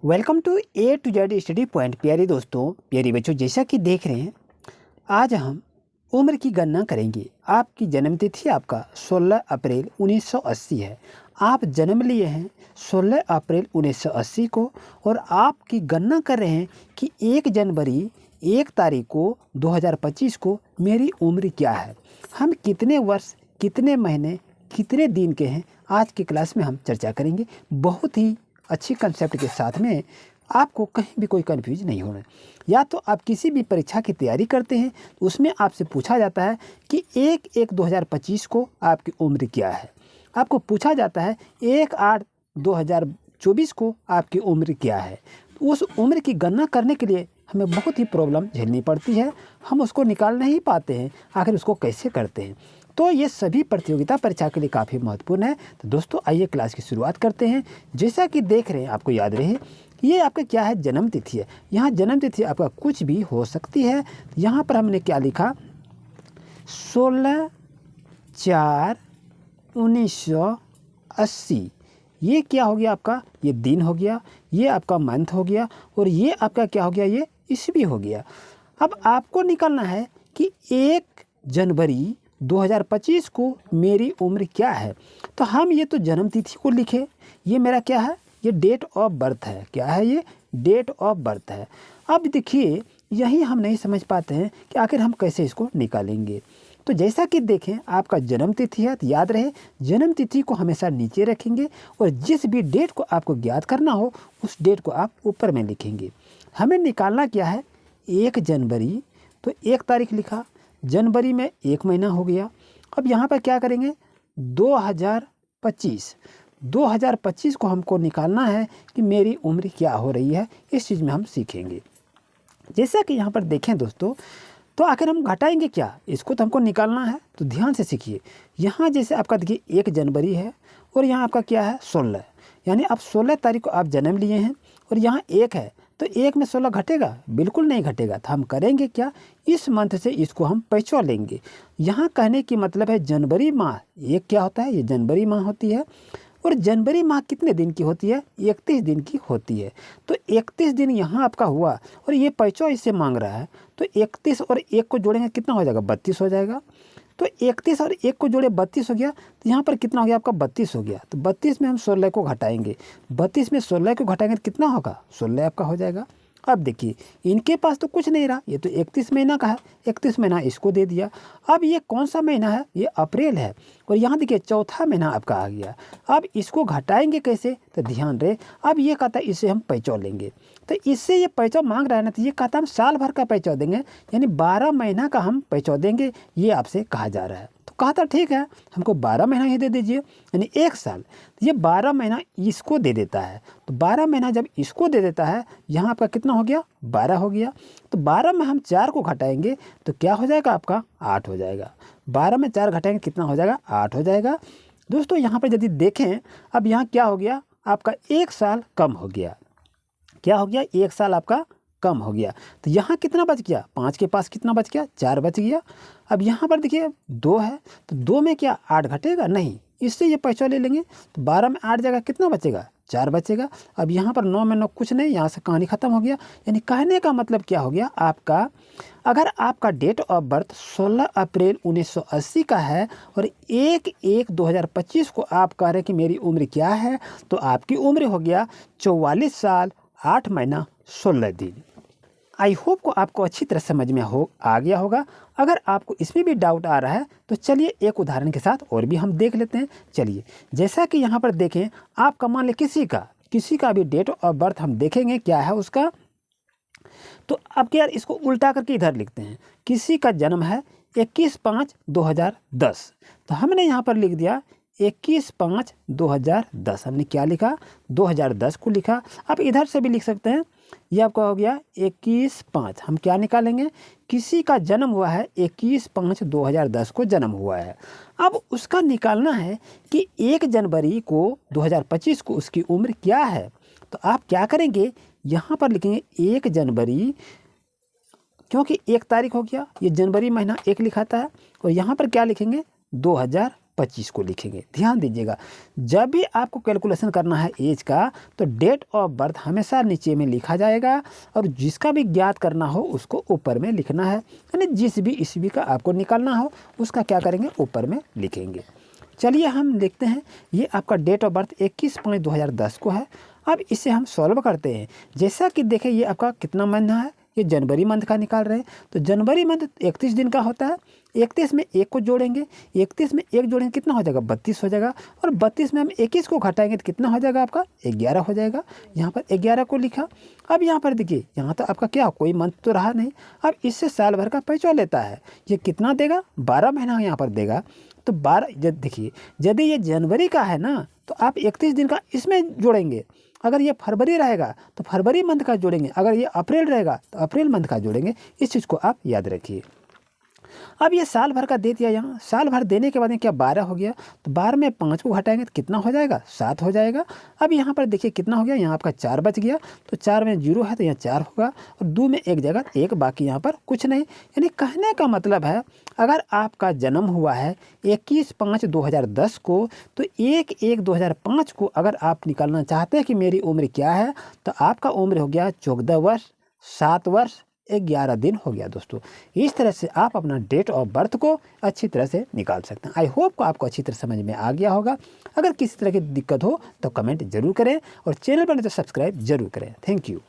Welcome to A to Z study point. प्यारे दोस्तों, प्यारे बच्चों, जैसा कि देख रहे हैं आज हम उम्र की गणना करेंगे। आपकी जन्म तिथि आपका 16 अप्रैल 1980 है। आप जन्म लिए हैं 16 अप्रैल 1980 को और आपकी गणना कर रहे हैं कि 1 जनवरी 1 तारीख को 2025 को मेरी उम्र क्या है। हम कितने वर्ष, कितने महीने, कितने दिन के हैं, आज की क्लास में हम चर्चा करेंगे। बहुत ही अच्छी कंसेप्ट के साथ में आपको कहीं भी कोई कन्फ्यूज नहीं होना। या तो आप किसी भी परीक्षा की तैयारी करते हैं तो उसमें आपसे पूछा जाता है कि 1/1/2025 को आपकी उम्र क्या है। आपको पूछा जाता है 1/8/2024 को आपकी उम्र क्या है। तो उस उम्र की गणना करने के लिए हमें बहुत ही प्रॉब्लम झेलनी पड़ती है। हम उसको निकाल नहीं पाते हैं, आखिर उसको कैसे करते हैं। तो ये सभी प्रतियोगिता परीक्षा के लिए काफ़ी महत्वपूर्ण है। तो दोस्तों आइए क्लास की शुरुआत करते हैं। जैसा कि देख रहे हैं, आपको याद रहे ये आपका क्या है, जन्म तिथि है। यहाँ जन्म तिथि आपका कुछ भी हो सकती है। यहाँ पर हमने क्या लिखा, 16/4/1980। ये क्या हो गया आपका, ये दिन हो गया, ये आपका मंथ हो गया और ये आपका क्या हो गया, ये ईस्वी हो गया। अब आपको निकालना है कि 1 जनवरी 2025 को मेरी उम्र क्या है। तो हम ये तो जन्म तिथि को लिखे, ये मेरा क्या है, ये डेट ऑफ बर्थ है। क्या है, ये डेट ऑफ बर्थ है। अब देखिए यही हम नहीं समझ पाते हैं कि आखिर हम कैसे इसको निकालेंगे। तो जैसा कि देखें आपका जन्म तिथि है, तो याद रहे जन्म तिथि को हमेशा नीचे रखेंगे और जिस भी डेट को आपको ज्ञात करना हो उस डेट को आप ऊपर में लिखेंगे। हमें निकालना क्या है, 1 जनवरी, तो 1 तारीख लिखा, जनवरी में 1 महीना हो गया। अब यहाँ पर क्या करेंगे, 2025 को हमको निकालना है कि मेरी उम्र क्या हो रही है। इस चीज़ में हम सीखेंगे। जैसा कि यहाँ पर देखें दोस्तों, तो आखिर हम घटाएंगे क्या, इसको तो हमको निकालना है। तो ध्यान से सीखिए, यहाँ जैसे आपका देखिए 1 जनवरी है और यहाँ आपका क्या है 16, यानी आप 16 तारीख को आप जन्म लिए हैं और यहाँ 1 है, तो 1 में 16 घटेगा, बिल्कुल नहीं घटेगा। तो हम करेंगे क्या, इस मंथ से इसको हम पैचवा लेंगे। यहाँ कहने की मतलब है जनवरी माह, ये क्या होता है, ये जनवरी माह होती है और जनवरी माह कितने दिन की होती है, 31 दिन की होती है। तो 31 दिन यहाँ आपका हुआ और ये पैचवा इससे मांग रहा है, तो 31 और 1 को जोड़ेंगे कितना हो जाएगा, 32 हो जाएगा। तो 31 और 1 को जोड़े 32 हो गया, तो यहाँ पर कितना हो गया आपका 32 हो गया। तो 32 में हम 16 को घटाएंगे, 32 में 16 को घटाएंगे तो कितना होगा, 16 आपका हो जाएगा। अब देखिए इनके पास तो कुछ नहीं रहा, ये तो 31 महीना का है, 31 महीना इसको दे दिया। अब ये कौन सा महीना है, ये अप्रैल है और यहाँ देखिए चौथा महीना आपका आ गया। अब इसको घटाएंगे कैसे, तो ध्यान रहे, अब ये कहता है इसे हम पैचौ लेंगे। तो इससे ये पैचौ मांग रहा है ना, तो ये कहता है हम साल भर का पैचौ देंगे, यानी 12 महीना का हम पैचौ देंगे, ये आपसे कहा जा रहा है। तो कहा था ठीक है, हमको 12 महीना ही दे दीजिए, यानी 1 साल। तो ये 12 महीना इसको दे देता है। तो 12 महीना जब इसको दे देता है, यहाँ आपका कितना हो गया, 12 हो गया। तो 12 में हम 4 को घटाएंगे तो क्या हो जाएगा आपका, 8 हो जाएगा। 12 में 4 घटाएंगे कितना हो जाएगा, 8 हो जाएगा। दोस्तों यहाँ पर यदि देखें, अब यहाँ क्या हो गया, आपका 1 साल कम हो गया। क्या हो गया, 1 साल आपका कम हो गया। तो यहाँ कितना बच गया, 5 के पास कितना बच गया, 4 बच गया। अब यहाँ पर देखिए 2 है, तो 2 में क्या 8 घटेगा, नहीं, इससे ये पैसा ले लेंगे। तो 12 में 8 जगह कितना बचेगा, 4 बचेगा। अब यहाँ पर 9 में 9 कुछ नहीं, यहाँ से कहानी ख़त्म हो गया। यानी कहने का मतलब क्या हो गया आपका, अगर आपका डेट ऑफ बर्थ 16 अप्रैल 1980 का है और 1/1/2025 को आप कह रहे हैं कि मेरी उम्र क्या है, तो आपकी उम्र हो गया 44 साल 8 महीना 16 दिन। आई होप को आपको अच्छी तरह समझ में आ गया होगा। अगर आपको इसमें भी डाउट आ रहा है तो चलिए एक उदाहरण के साथ और भी हम देख लेते हैं। चलिए जैसा कि यहाँ पर देखें, आपका मान लें किसी का भी डेट ऑफ बर्थ हम देखेंगे क्या है उसका। तो अब क्या यार, इसको उल्टा करके इधर लिखते हैं। किसी का जन्म है 21/5/2010, तो हमने यहाँ पर लिख दिया 21/5/2010। हमने क्या लिखा, 2010 को लिखा। अब इधर से भी लिख सकते हैं, ये आपका हो गया 21/5। हम क्या निकालेंगे, किसी का जन्म हुआ है 21/5/2010 को जन्म हुआ है। अब उसका निकालना है कि 1 जनवरी को 2025 को उसकी उम्र क्या है। तो आप क्या करेंगे, यहाँ पर लिखेंगे 1 जनवरी, क्योंकि 1 तारीख हो गया, ये जनवरी महीना 1 लिखाता है, और यहाँ पर क्या लिखेंगे 2025। 25 को लिखेंगे। ध्यान दीजिएगा, जब भी आपको कैलकुलेशन करना है एज का तो डेट ऑफ बर्थ हमेशा नीचे में लिखा जाएगा और जिसका भी ज्ञात करना हो उसको ऊपर में लिखना है, यानी जिस भी ईस्वी का आपको निकालना हो उसका क्या करेंगे, ऊपर में लिखेंगे। चलिए हम देखते हैं, ये आपका डेट ऑफ बर्थ 21/5/2010 को है। अब इसे हम सॉल्व करते हैं। जैसा कि देखें ये आपका कितना महीना है, ये जनवरी मंथ का निकाल रहे हैं, तो जनवरी मंथ 31 दिन का होता है। 31 में 1 को जोड़ेंगे, 31 में 1 जोड़ेंगे कितना हो जाएगा, 32 हो जाएगा। और 32 में हम 21 को घटाएंगे तो कितना हो जाएगा आपका, 11 हो जाएगा। यहाँ पर 11 को लिखा। अब यहाँ पर देखिए, यहाँ तो आपका क्या कोई मंथ तो रहा नहीं। अब इससे साल भर का पैसा लेता है, ये कितना देगा, 12 महीना यहाँ पर देगा। तो 12 देखिए, यदि ये जनवरी का है ना तो आप 31 दिन का इसमें जोड़ेंगे। अगर ये फरवरी रहेगा तो फरवरी मंथ का जोड़ेंगे, अगर ये अप्रैल रहेगा तो अप्रैल मंथ का जोड़ेंगे। इस चीज़ को आप याद रखिए। अब ये साल भर का दे दिया, यहाँ साल भर देने के बाद में क्या 12 हो गया, तो 12 में 5 को घटाएंगे तो कितना हो जाएगा, 7 हो जाएगा। अब यहाँ पर देखिए कितना हो गया, यहाँ आपका 4 बच गया, तो 4 में 0 है तो यहाँ 4 होगा, और 2 में 1 जगह 1, बाकी यहाँ पर कुछ नहीं। यानी कहने का मतलब है, अगर आपका जन्म हुआ है 21/5/2010 को, तो 1/1/2005 को अगर आप निकालना चाहते हैं कि मेरी उम्र क्या है, तो आपका उम्र हो गया 14 वर्ष 7 वर्ष 11 दिन हो गया दोस्तों। इस तरह से आप अपना डेट ऑफ बर्थ को अच्छी तरह से निकाल सकते हैं। आई होप को आपको अच्छी तरह समझ में आ गया होगा। अगर किसी तरह की दिक्कत हो तो कमेंट जरूर करें और चैनल पर नहीं तो सब्सक्राइब जरूर करें। Thank you.